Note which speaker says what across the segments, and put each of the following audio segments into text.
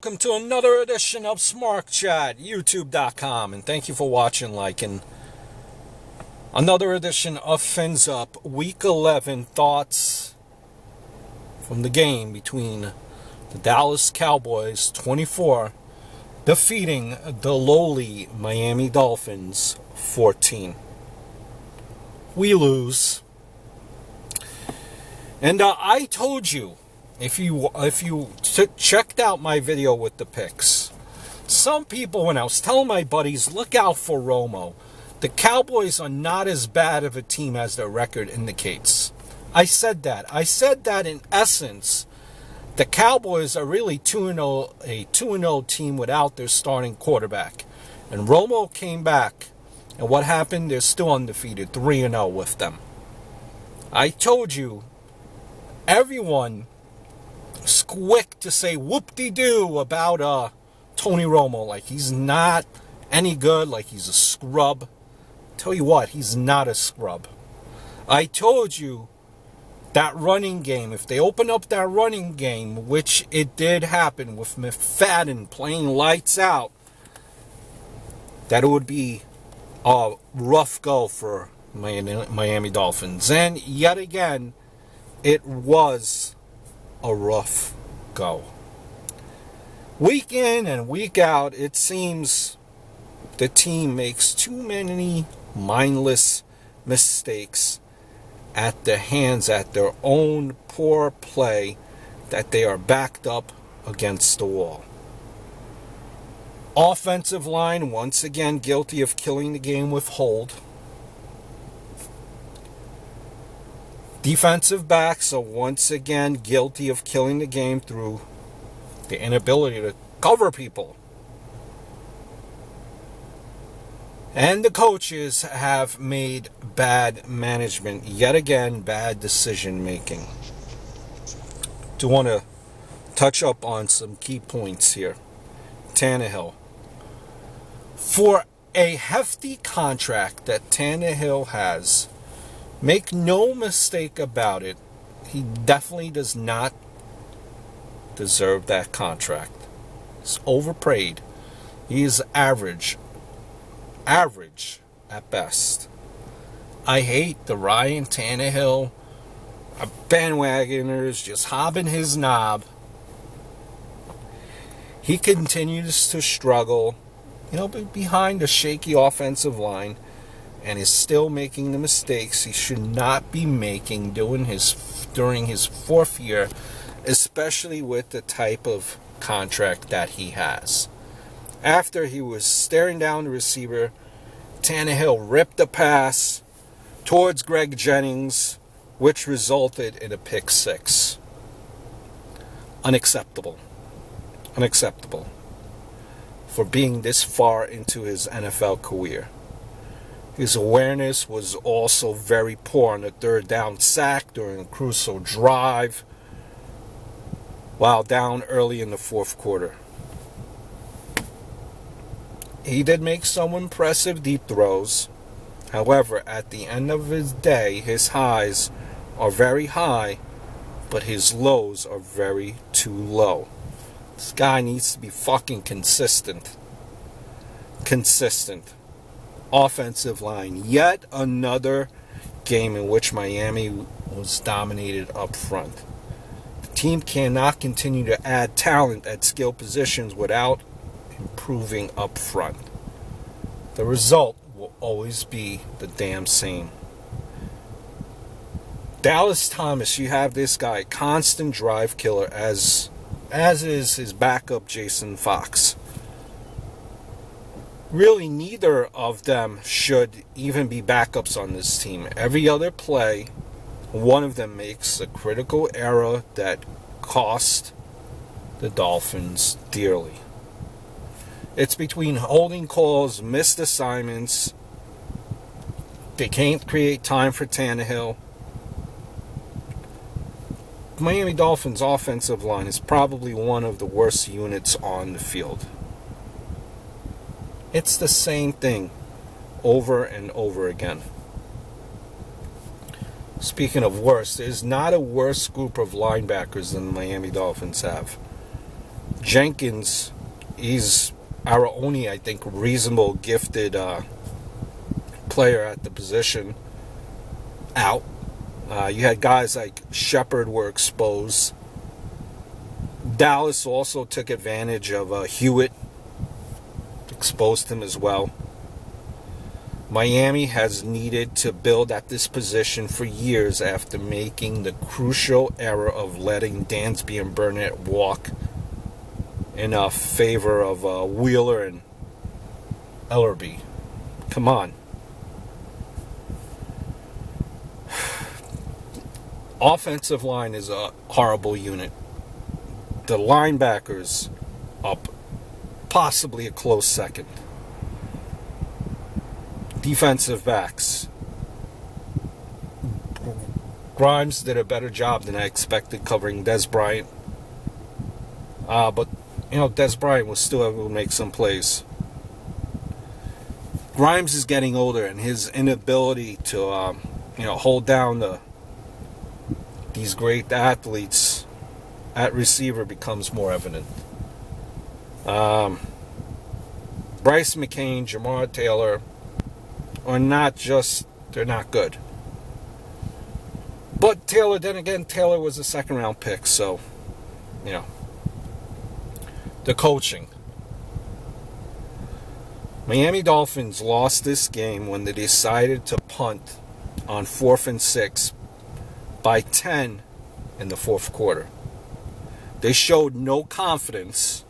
Speaker 1: Welcome to another edition of Smart Chat, YouTube.com, and thank you for watching, liking. Another edition of Fins Up, Week 11 thoughts from the game between the Dallas Cowboys, 24, defeating the lowly Miami Dolphins, 14. We lose. And I told you, if you checked out my video with the picks, some people, when I was telling my buddies, look out for Romo, the Cowboys are not as bad of a team as their record indicates. I said that. I said that in essence, the Cowboys are really a 2-0 team without their starting quarterback. And Romo came back, and what happened? They're still undefeated, 3-0 with them. I told you, everyone is quick to say whoop-de-doo about Tony Romo, like he's not any good, like he's a scrub. Tell you what, he's not a scrub. I told you that running game, if they open up that running game, which it did happen with McFadden playing lights out, that it would be a rough go for Miami Dolphins. And yet again, it was a rough go. Week in and week out, it seems the team makes too many mindless mistakes at their own poor play, that they are backed up against the wall. Offensive line, once again, guilty of killing the game with hold. Defensive backs are once again guilty of killing the game through the inability to cover people. And the coaches have made bad management, yet again, bad decision making. Do want to touch up on some key points here. Tannehill. For a hefty contract that Tannehill has, make no mistake about it, he definitely does not deserve that contract. He's overpaid. He is average at best. I hate the Ryan Tannehill bandwagoners just hobbing his knob. He continues to struggle, behind a shaky offensive line, and is still making the mistakes he should not be making during his fourth year, especially with the type of contract that he has. After he was staring down the receiver, Tannehill ripped a pass towards Greg Jennings, which resulted in a pick six. Unacceptable for being this far into his NFL career. His awareness was also very poor on the third down sack during a crucial drive, while down early in the fourth quarter. He did make some impressive deep throws. However, at the end of his day, his highs are very high, but his lows are very too low. This guy needs to be fucking consistent. Offensive line. Yet another game in which Miami was dominated up front. The team cannot continue to add talent at skill positions without improving up front. The result will always be the damn same. Dallas Thomas, you have this guy, constant drive killer, as is his backup Jason Fox. Really, neither of them should even be backups on this team. Every other play, one of them makes a critical error that cost the Dolphins dearly. It's between holding calls, missed assignments. They can't create time for Tannehill. Miami Dolphins' offensive line is probably one of the worst units on the field. It's the same thing over and over again. Speaking of worst, there's not a worse group of linebackers than the Miami Dolphins have. Jenkins, he's our only, I think, reasonable, gifted player at the position out. You had guys like Shepard were exposed. Dallas also took advantage of Hewitt, exposed him as well. Miami has needed to build at this position for years after making the crucial error of letting Dansby and Burnett walk in favor of Wheeler and Ellerby. Come on. Offensive line is a horrible unit. The linebackers up, possibly a close second. Defensive backs. Grimes did a better job than I expected covering Des Bryant. But, Des Bryant was still able to make some plays. Grimes is getting older, and his inability to, hold down these great athletes at receiver becomes more evident. Bryce McCain, Jamar Taylor are not just, they're not good. But Taylor, then again, Taylor was a second round pick, so, the coaching. Miami Dolphins lost this game when they decided to punt on 4th and 6 by 10 in the fourth quarter. They showed no confidence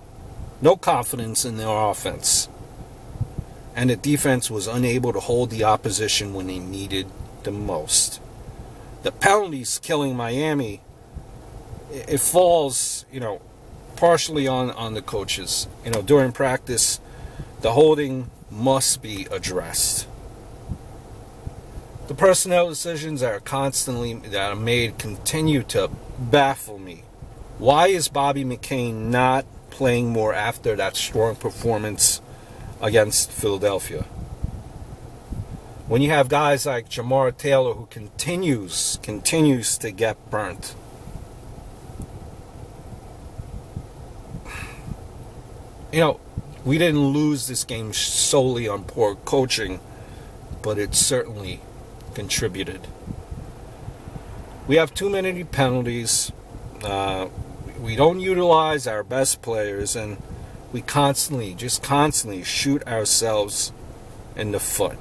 Speaker 1: in their offense. And the defense was unable to hold the opposition when they needed the most. The penalties killing Miami, it falls, partially on the coaches. During practice, the holding must be addressed. The personnel decisions that are made continue to baffle me. Why is Bobby McCain not playing more after that strong performance against Philadelphia? When you have guys like Jamar Taylor who continues to get burnt. We didn't lose this game solely on poor coaching, but it certainly contributed. We have too many penalties. We don't utilize our best players, and we constantly shoot ourselves in the foot.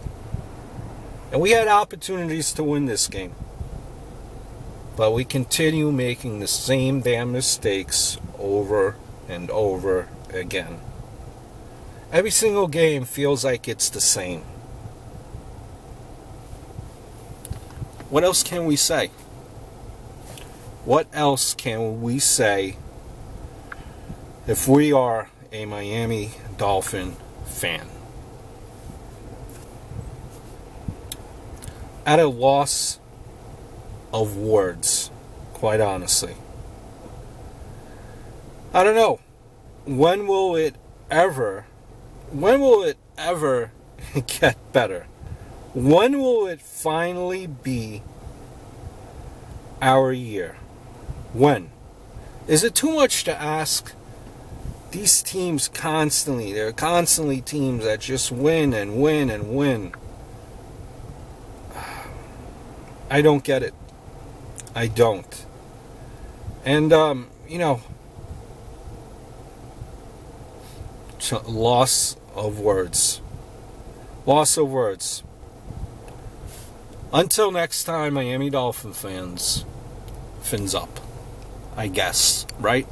Speaker 1: And we had opportunities to win this game, but we continue making the same damn mistakes over and over again. Every single game feels like it's the same. What else can we say? What else can we say if we are a Miami Dolphin fan? At a loss of words, quite honestly. I don't know. When will it ever get better? When will it finally be our year? When? Is it too much to ask? These teams they're constantly teams that just win and win and win. I don't get it. I don't. And, loss of words. Loss of words. Until next time, Miami Dolphin fans, fins up, I guess, right?